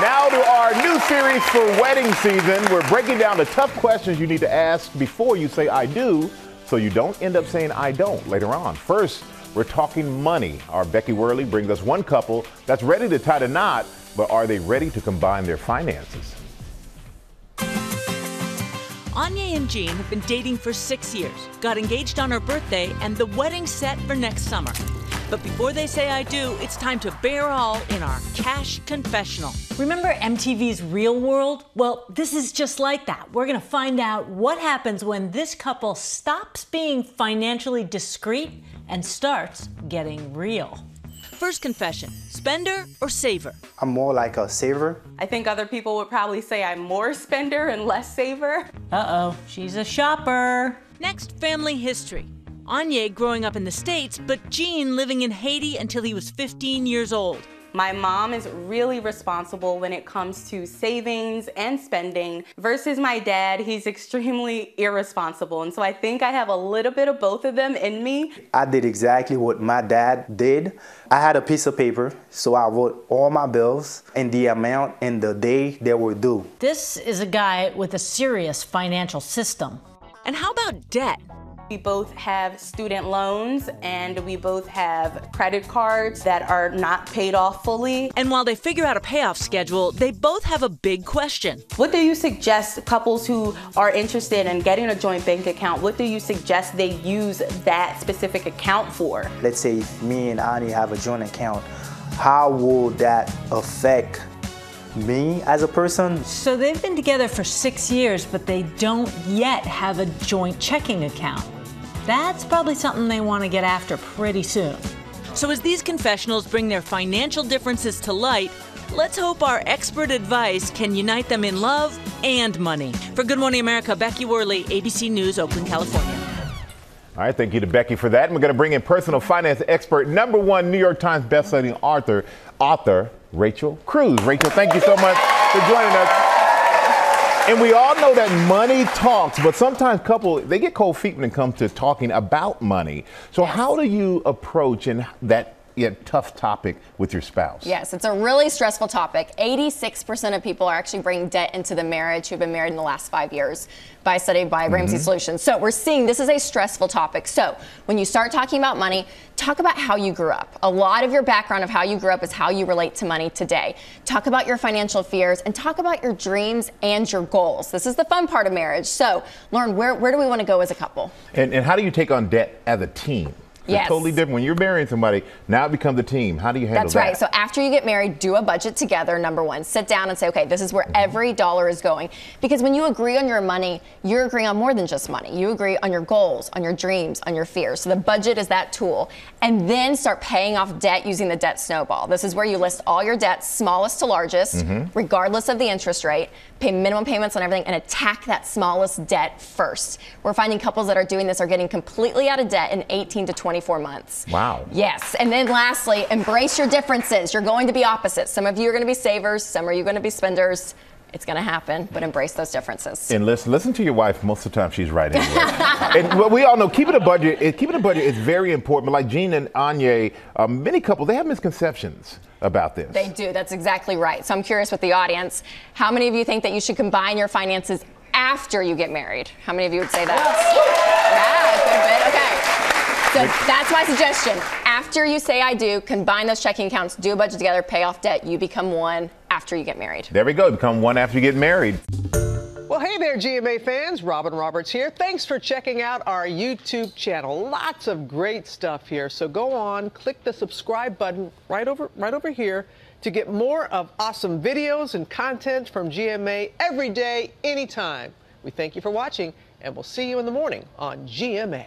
Now to our new series for wedding season. We're breaking down the tough questions you need to ask before you say I do, so you don't end up saying I don't later on. First, we're talking money. Our Becky Worley brings us one couple that's ready to tie the knot, but are they ready to combine their finances? Anya and Jean have been dating for 6 years, got engaged on her birthday, and the wedding's set for next summer. But before they say I do, it's time to bear all in our cash confessional. Remember MTV's Real World? Well, this is just like that. We're gonna find out what happens when this couple stops being financially discreet and starts getting real. First confession, spender or saver? I'm more like a saver. I think other people would probably say I'm more spender and less saver. Uh-oh, she's a shopper. Next, family history. Anya growing up in the States, but Jean living in Haiti until he was 15 years old. My mom is really responsible when it comes to savings and spending versus my dad. He's extremely irresponsible. And so I think I have a little bit of both of them in me. I did exactly what my dad did. I had a piece of paper, so I wrote all my bills and the amount and the day they were due. This is a guy with a serious financial system. And how about debt? We both have student loans and we both have credit cards that are not paid off fully. And while they figure out a payoff schedule, they both have a big question. What do you suggest couples who are interested in getting a joint bank account, what do you suggest they use that specific account for? Let's say if me and Ani have a joint account, how will that affect me as a person? So they've been together for 6 years, but they don't yet have a joint checking account. That's probably something they want to get after pretty soon. So as these confessionals bring their financial differences to light, let's hope our expert advice can unite them in love and money. For Good Morning America, Becky Worley, ABC News, Oakland, California. All right, thank you to Becky for that. And we're going to bring in personal finance expert, #1 New York Times bestselling author Rachel Cruz. Rachel, thank you so much for joining us. And we all know that money talks, but sometimes couples, they get cold feet when it comes to talking about money. So how do you approach that tough topic with your spouse? Yes, it's a really stressful topic. 86% of people are actually bringing debt into the marriage who've been married in the last 5 years by a study by Ramsey Solutions. So we're seeing this is a stressful topic. So when you start talking about money, talk about how you grew up. A lot of your background of how you grew up is how you relate to money today. Talk about your financial fears and talk about your dreams and your goals. This is the fun part of marriage. So Lauren, where do we want to go as a couple? And how do you take on debt as a team? It's totally different. When you're marrying somebody, now it becomes a team. How do you handle that? That's right. So after you get married, do a budget together, #1. Sit down and say, okay, this is where every dollar is going. Because when you agree on your money, you're agreeing on more than just money. You agree on your goals, on your dreams, on your fears. So the budget is that tool. And then start paying off debt using the debt snowball. This is where you list all your debts, smallest to largest, regardless of the interest rate, pay minimum payments on everything, and attack that smallest debt first. We're finding couples that are doing this are getting completely out of debt in 18 to 24 months. Wow. Yes. And then lastly, embrace your differences. You're going to be opposites. Some of you are going to be savers. Some of you are going to be spenders. It's going to happen, but embrace those differences. And listen to your wife. Most of the time, she's right anyway. And what we all know, keeping a budget is very important. But like Jean and Anya, many couples, they have misconceptions about this. They do. That's exactly right. So I'm curious with the audience, how many of you think that you should combine your finances after you get married? How many of you would say that? Yeah, good bit. Okay. So that's my suggestion. After you say I do, combine those checking accounts, do a budget together, pay off debt. You become one after you get married. There we go. Become one after you get married. Well, hey there, GMA fans. Robin Roberts here. Thanks for checking out our YouTube channel. Lots of great stuff here. So go on, click the subscribe button right over here to get more of awesome videos and content from GMA every day, anytime. We thank you for watching, and we'll see you in the morning on GMA.